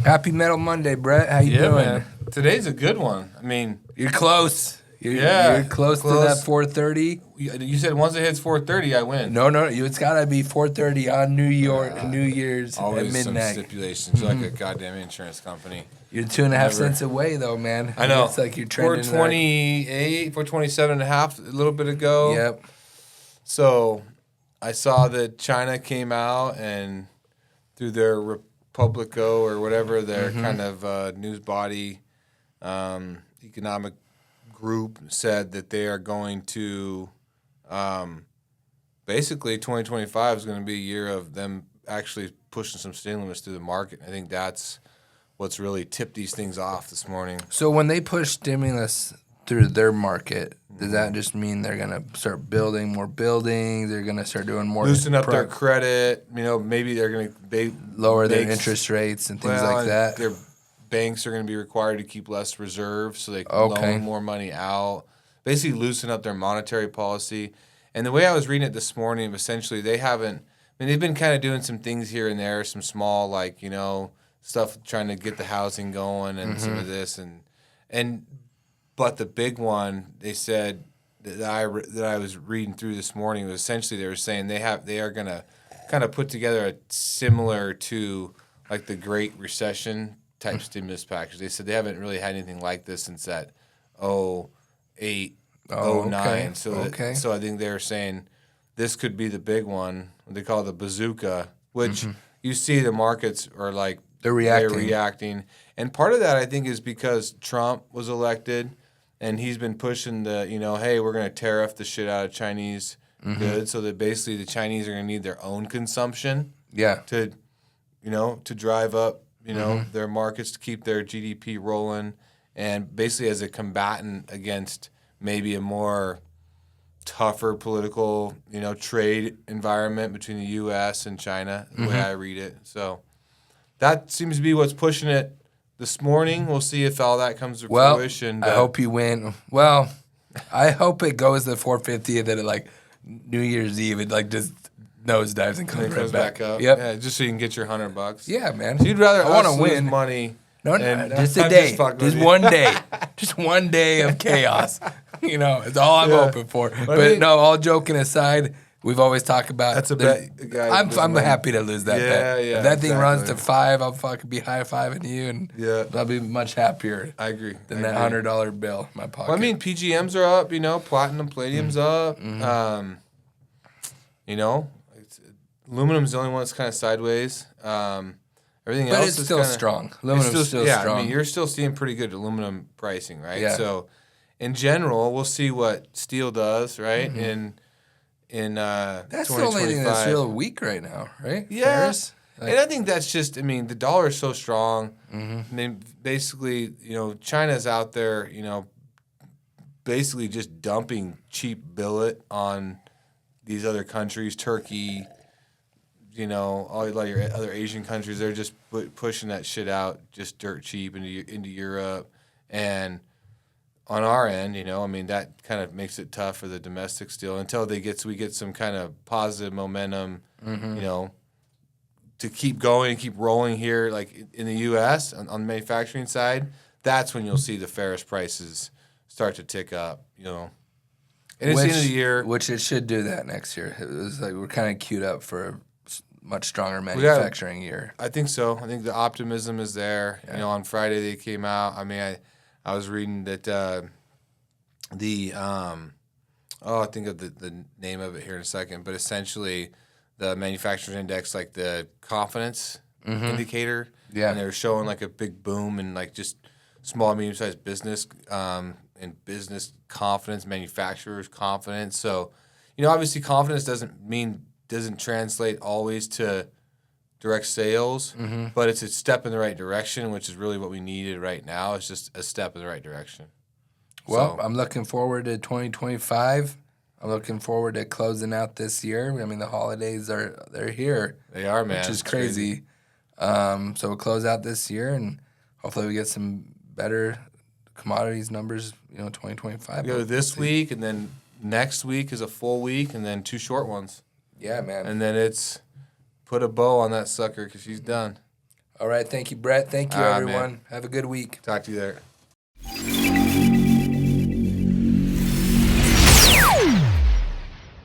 Happy Metal Monday, Brett. How you doing? Man. Today's a good one. I mean, You're close. You're close to that 4:30. You said once it hits 4:30, I win. No, it's gotta be 4:30 on New Year's Always at midnight. some stipulations, like a goddamn insurance company. You're 2.5 cents away, though, man. I know. It's like you're trending. 428, 427.5 a little bit ago. Yep. So I saw that China came out and through their Republico or whatever, their kind of news body, economic group said that they are going to basically 2025 is going to be a year of them actually pushing some stimulus through the market. I think that's what's really tipped these things off this morning. So when they push stimulus through their market, does that just mean they're going to start building more buildings? They're going to start doing more... Loosen up their credit. You know, maybe they're going to... Lower their interest rates and things like that. Their banks are going to be required to keep less reserves so they can loan more money out. Basically loosen up their monetary policy. And the way I was reading it this morning, essentially they haven't... I mean, they've been kind of doing some things here and there, some small, like, you know, stuff trying to get the housing going and some of this. But the big one, they said that I was reading through this morning was essentially they were saying they are going to kind of put together a similar to like the Great Recession type stimulus package. They said they haven't really had anything like this since that 08, 09. So I think they were saying this could be the big one. They call it the bazooka, which you see the markets are like they're reacting. And part of that I think is because Trump was elected. And he's been pushing the, you know, hey, we're going to tariff the shit out of Chinese goods so that basically the Chinese are going to need their own consumption to, you know, to drive up, you know, their markets to keep their GDP rolling. And basically as a combatant against maybe a more tougher political, you know, trade environment between the U.S. and China, the way I read it. So that seems to be what's pushing it. This morning, we'll see if all that comes to fruition. I hope you win. Well, I hope it goes to 450 and then like New Year's Eve, it like just nosedives and comes back up. Yep. Yeah, just so you can get your $100. Yeah, man. So you'd rather I want to win money. No, just a day. Just one day. Just one day of chaos. You know, it's all I'm hoping for. But no, all joking aside, we've always talked about that's a bet. I'm happy to lose that bet. Yeah, if that thing runs to 5, I'll fucking be high-fiving you, and I'll be much happier. I agree. Than that $100 bill in my pocket. Well, I mean, PGMs are up. You know, platinum, palladium's up. You know, aluminum's the only one that's kind of sideways. Everything else is still strong. Aluminum's still strong. I mean, you're still seeing pretty good aluminum pricing, right? Yeah. So, in general, we'll see what steel does, right? That's the only thing that's real weak right now, right? Yeah. And I think that's just, I mean, the dollar is so strong. I mean, basically, you know, China's out there, you know, basically just dumping cheap billet on these other countries, Turkey, you know, all your other Asian countries. They're just pushing that shit out just dirt cheap into Europe. And on our end, you know, I mean, that kind of makes it tough for the domestic steel until we get some kind of positive momentum, you know, to keep going and keep rolling here, like in the U.S. on the manufacturing side. That's when you'll see the ferrous prices start to tick up, you know. And it's the end of the year. Which it should do that next year. It was like we're kind of queued up for a much stronger manufacturing year. I think so. I think the optimism is there. Yeah. You know, on Friday they came out. I mean, I was reading that I'll think of the name of it here in a second, but essentially the manufacturers index, like the confidence indicator, and they were showing like a big boom in like just small, medium-sized business and business confidence, manufacturers' confidence. So, you know, obviously confidence doesn't translate always to direct sales, but it's a step in the right direction, which is really what we needed right now. It's just a step in the right direction. Well, I'm looking forward to 2025. I'm looking forward to closing out this year. I mean, the holidays they're here. They are, man. Which is crazy. So we'll close out this year, and hopefully we get some better commodities numbers, you know, 2025. We go this week, and then next week is a full week, and then 2 short ones. Yeah, man. And then it's put a bow on that sucker because she's done. All right. Thank you, Brett. Thank you, everyone. Man. Have a good week. Talk to you there.